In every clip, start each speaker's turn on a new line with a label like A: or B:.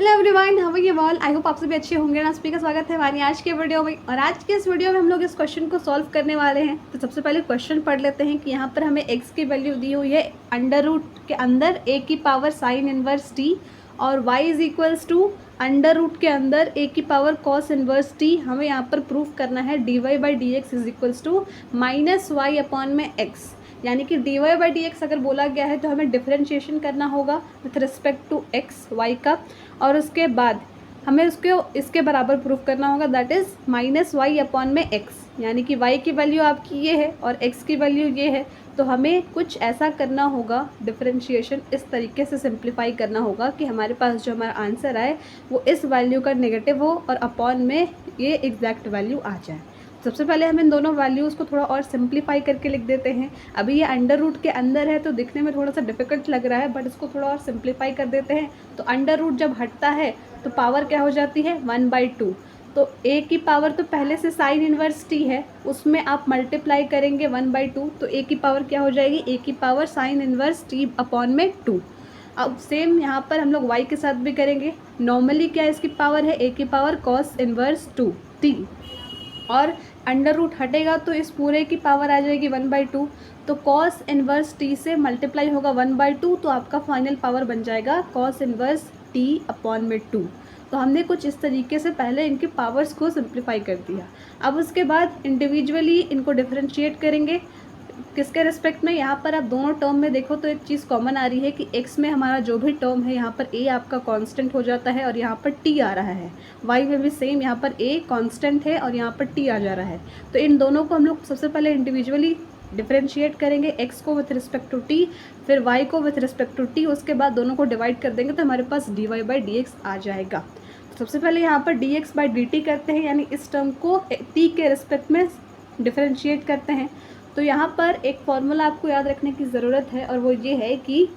A: Hello everyone, how are you all. I hope आप सभी अच्छे होंगे। ना सभी का स्वागत है हमारी आज के वीडियो में। और आज के इस वीडियो में हम लोग इस क्वेश्चन को सॉल्व करने वाले हैं। तो सबसे पहले क्वेश्चन पढ़ लेते हैं कि यहाँ पर हमें x की वैल्यू दी हुई है अंडर रूट के अंदर a की पावर साइन इनवर्स t और y is equals to under root के अंदर a की पावर कॉस इनवर्स t। हमें यहाँ पर प्रूफ करना है dy by d x is equals to minus y upon में x, यानी कि dy बाई डी एक्स अगर बोला गया है तो हमें डिफरेंशिएशन करना होगा with respect to x y का, और उसके बाद हमें उसको इसके बराबर प्रूफ करना होगा, that is minus y upon में x, यानी कि y की वैल्यू आपकी ये है और x की वैल्यू ये है। तो हमें कुछ ऐसा करना होगा, डिफरेंशिएशन इस तरीके से सिंप्लीफाई करना होगा कि हमारे पास जो हमारा आंसर आए वो इस वैल्यू का नेगेटिव हो और अपॉन में ये एग्जैक्ट वैल्यू आ जाए। सबसे पहले हम इन दोनों वैल्यूज़ को थोड़ा और सिंप्लीफाई करके लिख देते हैं। अभी ये अंडर रूट के अंदर है तो दिखने में थोड़ा सा डिफिकल्ट लग रहा है, बट इसको थोड़ा और सिंप्लीफाई कर देते हैं। तो अंडर रूट जब हटता है तो पावर क्या हो जाती है 1/2। तो a की पावर तो पहले से साइन इनवर्स t है, उसमें आप मल्टीप्लाई करेंगे 1/2 तो a की पावर क्या हो जाएगी, a की power sine inverse t upon में 2। अब सेम यहाँ पर हम लोग y के साथ भी करेंगे। नॉर्मली क्या इसकी पावर है, a की पावर कॉस इनवर्स 2t, और अंडर रूट हटेगा तो इस पूरे की पावर आ जाएगी 1/2। तो कॉस इनवर्स t से मल्टीप्लाई होगा 1/2, तो आपका फाइनल पावर बन जाएगा कॉस इनवर्स t अपॉन में 2। तो हमने कुछ इस तरीके से पहले इनके पावर्स को सिंप्लीफाई कर दिया। अब उसके बाद इंडिविजुअली इनको डिफरेंशिएट करेंगे किसके रिस्पेक्ट में। यहाँ पर आप दोनों टर्म में देखो तो एक चीज़ कॉमन आ रही है कि x में हमारा जो भी टर्म है यहाँ पर a आपका कांस्टेंट हो जाता है और यहाँ पर t आ रहा है। y में भी सेम, यहाँ पर a कांस्टेंट है और यहाँ पर t आ जा रहा है। तो इन दोनों को हम लोग सबसे पहले इंडिविजुअली डिफरेंशिएट करेंगे, x को विथ रिस्पेक्ट टू t, फिर y को विथ रिस्पेक्ट टू t, उसके बाद दोनों को डिवाइड कर देंगे तो हमारे पास dy बाई डी एक्स आ जाएगा। तो सबसे पहले यहाँ पर dx बाई dt करते हैं, यानी इस टर्म को t के रिस्पेक्ट में डिफरेंशिएट करते हैं। तो यहाँ पर एक फॉर्मूला आपको याद रखने की ज़रूरत है, और वो ये है कि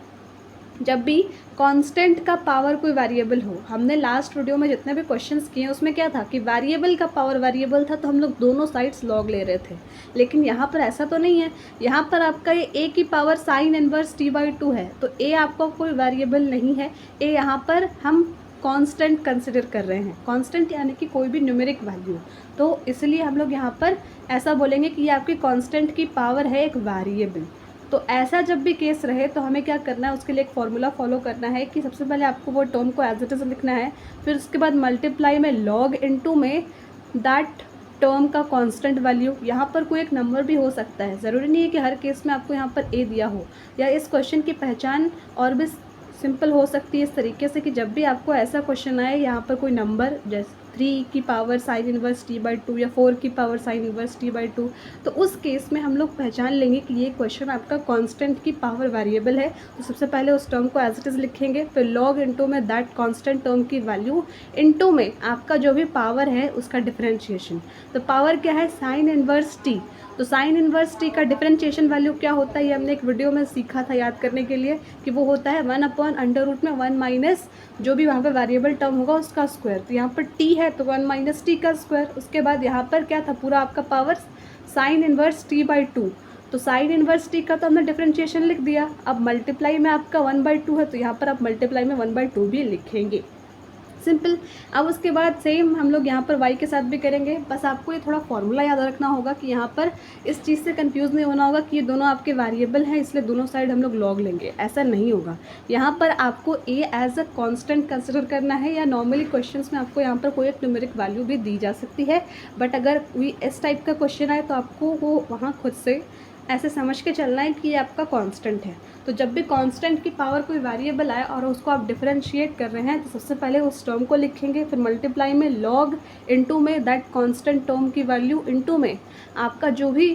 A: जब भी कांस्टेंट का पावर कोई वेरिएबल हो, हमने लास्ट वीडियो में जितने भी क्वेश्चंस किए हैं उसमें क्या था कि वेरिएबल का पावर वेरिएबल था तो हम लोग दोनों साइड्स लॉग ले रहे थे। लेकिन यहाँ पर ऐसा तो नहीं है, यहाँ पर आपका ये a की पावर साइन इनवर्स t/2 है, तो a आपका कोई वेरिएबल नहीं है। a यहाँ पर हम कांस्टेंट कंसिडर कर रहे हैं, कांस्टेंट यानी कि कोई भी न्यूमेरिक वैल्यू। तो इसलिए हम लोग यहाँ पर ऐसा बोलेंगे कि ये आपकी कांस्टेंट की पावर है एक वेरिएबल। तो ऐसा जब भी केस रहे तो हमें क्या करना है, उसके लिए एक फॉर्मूला फॉलो करना है कि सबसे पहले आपको वो टर्म को एज इट इज़ लिखना है, फिर उसके बाद मल्टीप्लाई में लॉग इनटू में दैट टर्म का कांस्टेंट वैल्यू। यहाँ पर कोई एक नंबर भी हो सकता है, ज़रूरी नहीं है कि हर केस में आपको यहाँ पर a दिया हो। या इस क्वेश्चन की पहचान और भी सिंपल हो सकती है इस तरीके से कि जब भी आपको ऐसा क्वेश्चन आए यहाँ पर कोई नंबर, जैसे 3 की पावर साइन इनवर्स t/2 या 4 की पावर साइन इनवर्स t/2, तो उस केस में हम लोग पहचान लेंगे कि ये क्वेश्चन आपका कांस्टेंट की पावर वेरिएबल है। तो सबसे पहले उस टर्म को एज इट इज़ लिखेंगे, फिर लॉग इनटू में दैट कांस्टेंट टर्म की वैल्यू इनटू में आपका जो भी पावर है उसका डिफरेंशिएशन। तो पावर क्या है, साइन इनवर्स t। तो साइन इनवर्स t का डिफरेंशिएशन वैल्यू क्या होता है, ये हमने एक वीडियो में सीखा था याद करने के लिए, कि वो होता है 1 अपॉन अंडर रूट में 1 माइनस जो भी वहाँ पर वेरिएबल टर्म होगा उसका स्क्वायर। तो यहाँ पर t है तो 1 माइनस टी का स्क्वायर। उसके बाद यहाँ पर क्या था, पूरा आपका पावर साइन इनवर्स t/2। तो साइन इनवर्स t का तो हमने डिफरेंशिएशन लिख दिया। अब मल्टीप्लाई में आपका 1/2 है तो यहाँ पर आप मल्टीप्लाई में 1/2 भी लिखेंगे, सिंपल। अब उसके बाद सेम हम लोग यहाँ पर y के साथ भी करेंगे। बस आपको ये थोड़ा फॉर्मूला याद रखना होगा कि यहाँ पर इस चीज़ से कंफ्यूज नहीं होना होगा कि ये दोनों आपके वेरिएबल हैं इसलिए दोनों साइड हम लोग लॉग लेंगे, ऐसा नहीं होगा। यहाँ पर आपको a as a constant consider करना है, या नॉर्मली क्वेश्चंस में आपको यहाँ पर कोई एक न्यूमेरिक वैल्यू भी दी जा सकती है, बट अगर कोई इस टाइप का क्वेश्चन आए तो आपको वो वहाँ खुद से ऐसे समझ के चलना है कि ये आपका कांस्टेंट है। तो जब भी कांस्टेंट की पावर कोई वेरिएबल आए और उसको आप डिफरेंशिएट कर रहे हैं तो सबसे पहले उस टर्म को लिखेंगे, फिर मल्टीप्लाई में लॉग इनटू में दैट कांस्टेंट टर्म की वैल्यू इनटू में आपका जो भी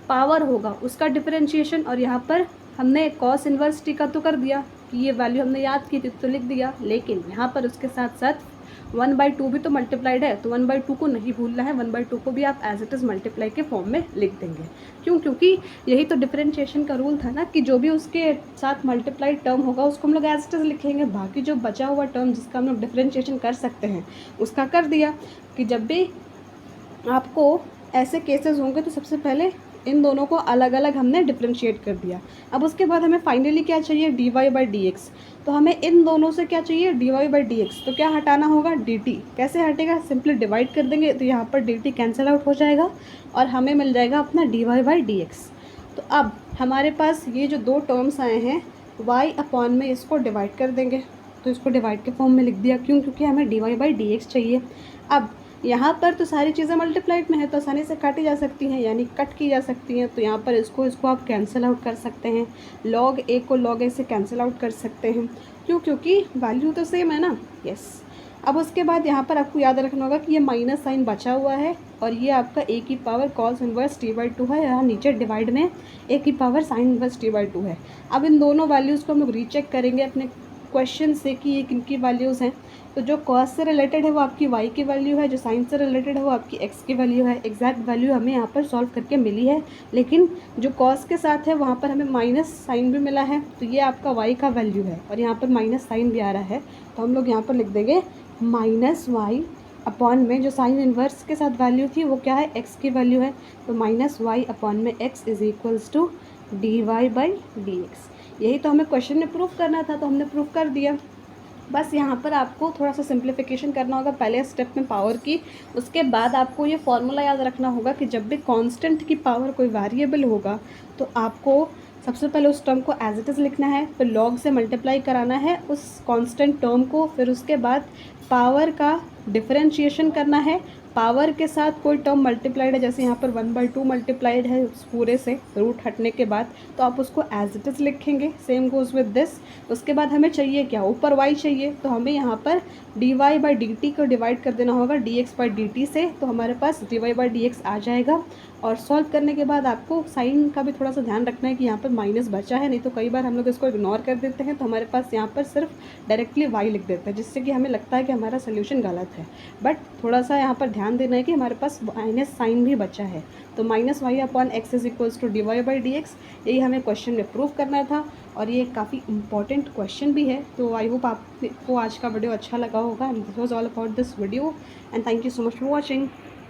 A: पावर होगा उसका डिफरेंशिएशन। और यहाँ पर हमने कॉस इनवर्स टी का तो कर दिया कि ये वैल्यू हमने याद की थी तो लिख दिया, लेकिन यहाँ पर उसके साथ साथ 1/2 भी तो मल्टीप्लाइड है, तो 1/2 को नहीं भूलना है। 1/2 को भी आप एज इट इज़ मल्टीप्लाई के फॉर्म में लिख देंगे। क्यों, क्योंकि यही तो डिफरेंशिएशन का रूल था ना कि जो भी उसके साथ मल्टीप्लाइड टर्म होगा उसको हम लोग एज इट इज़ लिखेंगे, बाकी जो बचा हुआ टर्म जिसका हम लोग डिफरेंशिएशन कर सकते हैं उसका कर दिया। कि जब भी आपको ऐसे केसेस होंगे तो सबसे पहले इन दोनों को अलग अलग हमने डिफ्रेंशिएट कर दिया। अब उसके बाद हमें फाइनली क्या चाहिए, d y by d x. तो हमें इन दोनों से क्या चाहिए, d y by d x. तो क्या हटाना होगा, डी टी। कैसे हटेगा, सिंपली डिवाइड कर देंगे तो यहाँ पर डी टी कैंसिल आउट हो जाएगा और हमें मिल जाएगा अपना d y by d x. तो अब हमारे पास ये जो दो टर्म्स आए हैं y अपॉन में इसको डिवाइड कर देंगे, तो इसको डिवाइड के फॉर्म में लिख दिया। क्यों, क्योंकि हमें d y by d x चाहिए। अब यहाँ पर तो सारी चीज़ें मल्टीप्लाइड में है तो आसानी से काटी जा सकती हैं, यानी कट की जा सकती हैं। तो यहाँ पर इसको आप कैंसिल आउट कर सकते हैं, log a को log a से कैंसिल आउट कर सकते हैं। क्यों, क्योंकि वैल्यू तो सेम है ना। यस। अब उसके बाद यहाँ पर आपको याद रखना होगा कि ये माइनस साइन बचा हुआ है और ये आपका a की power cos inverse t by 2 है। यहाँ नीचे डिवाइड में a की power sine inverse t by 2 है। अब इन दोनों वैल्यूज़ को हम लोग रीचेक करेंगे अपने क्वेश्चन से कि ये किनकी वैल्यूज़ हैं। तो जो कॉस से रिलेटेड है वो आपकी y की वैल्यू है, जो साइन से रिलेटेड है वो आपकी x की वैल्यू है। एग्जैक्ट वैल्यू हमें यहाँ पर सॉल्व करके मिली है, लेकिन जो कॉस के साथ है वहाँ पर हमें माइनस साइन भी मिला है। तो ये आपका y का वैल्यू है और यहाँ पर माइनस साइन भी आ रहा है। तो हम लोग यहाँ पर लिख देंगे माइनस वाई अपॉन में जो साइन इन्वर्स के साथ वैल्यू थी वो क्या है, x की वैल्यू है। तो माइनस वाई अपॉन में x is equals to d y by d x. यही तो हमें क्वेश्चन में प्रूफ करना था, तो हमने प्रूफ कर दिया। बस यहाँ पर आपको थोड़ा सा सिंप्लीफिकेशन करना होगा पहले स्टेप में पावर की। उसके बाद आपको ये फॉर्मूला याद रखना होगा कि जब भी कांस्टेंट की पावर कोई वेरिएबल होगा तो आपको सबसे पहले उस टर्म को एज इट इज़ लिखना है, फिर लॉग से मल्टीप्लाई कराना है उस कांस्टेंट टर्म को, फिर उसके बाद पावर का डिफरेंशिएशन करना है। पावर के साथ कोई टर्म मल्टीप्लाइड है, जैसे यहाँ पर 1/2 मल्टीप्लाइड है उस पूरे से रूट हटने के बाद, तो आप उसको एज इट इज़ लिखेंगे। Same goes with this. उसके बाद हमें चाहिए क्या, ऊपर y चाहिए, तो हमें यहाँ पर d y by d t को डिवाइड कर देना होगा d x by d t से। तो हमारे पास d y by d x आ जाएगा। और सॉल्व करने के बाद आपको साइन का भी थोड़ा सा ध्यान रखना है कि यहाँ पर माइनस बचा है, नहीं तो कई बार हम लोग इसको इग्नोर कर देते हैं तो हमारे पास यहाँ पर सिर्फ डायरेक्टली y लिख देते हैं, जिससे कि हमें लगता है कि हमारा सोल्यूशन गलत है। बट थोड़ा सा यहाँ पर ध्यान देना है कि हमारे पास माइनस साइन भी बचा है। तो minus y upon x is equals to d y by d x, यही हमें क्वेश्चन में प्रूव करना था और ये काफ़ी इंपॉर्टेंट क्वेश्चन भी है। तो आई होप आपको आज का वीडियो अच्छा लगा होगा। And this was all about this video and thank you so much for watching.